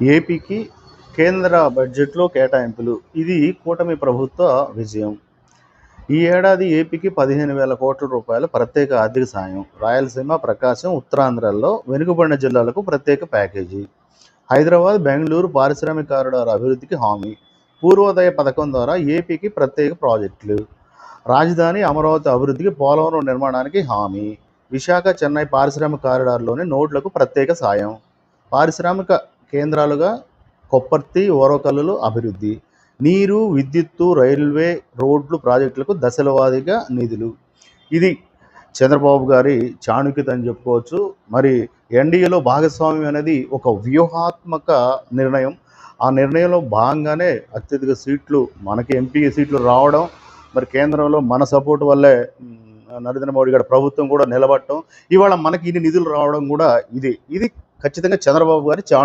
ఏపీకి కేంద్ర బడ్జెట్లో కేటాయింపులు. ఇది కూటమి ప్రభుత్వ విజయం. ఈ ఏడాది ఏపీకి 15,000 కోట్ల రూపాయల ప్రత్యేక ఆర్థిక సాయం. రాయలసీమ, ప్రకాశం, ఉత్తరాంధ్రలో వెనుకబడిన జిల్లాలకు ప్రత్యేక ప్యాకేజీ. హైదరాబాద్, బెంగళూరు పారిశ్రామిక కారిడార్ అభివృద్ధికి హామీ. పూర్వోదయ పథకం ద్వారా ఏపీకి ప్రత్యేక ప్రాజెక్టులు. రాజధాని అమరావతి అభివృద్ధికి పోలవరం నిర్మాణానికి హామీ. విశాఖ, చెన్నై పారిశ్రామిక కారిడార్లోని నోడ్లకు ప్రత్యేక సాయం. పారిశ్రామిక కేంద్రాలుగా కొప్పర్తి, ఓరకల్లులు అభివృద్ధి. నీరు, విద్యుత్తు, రైల్వే, రోడ్లు ప్రాజెక్టులకు దశల వారీగా నిధులు. ఇది చంద్రబాబు గారి చాణుక్యత అని చెప్పుకోవచ్చు. మరి ఎన్డీఏలో భాగస్వామ్యం అనేది ఒక వ్యూహాత్మక నిర్ణయం. ఆ నిర్ణయంలో భాగంగానే అత్యధిక సీట్లు మనకి ఎంపీ సీట్లు రావడం, మరి కేంద్రంలో మన సపోర్ట్ వల్లే నరేంద్ర మోడీ గారి ప్రభుత్వం కూడా నిలబడటం, ఇవాళ మనకి ఇన్ని నిధులు రావడం కూడా ఇది ఖచ్చితంగా చంద్రబాబు గారి చాణుక్యం.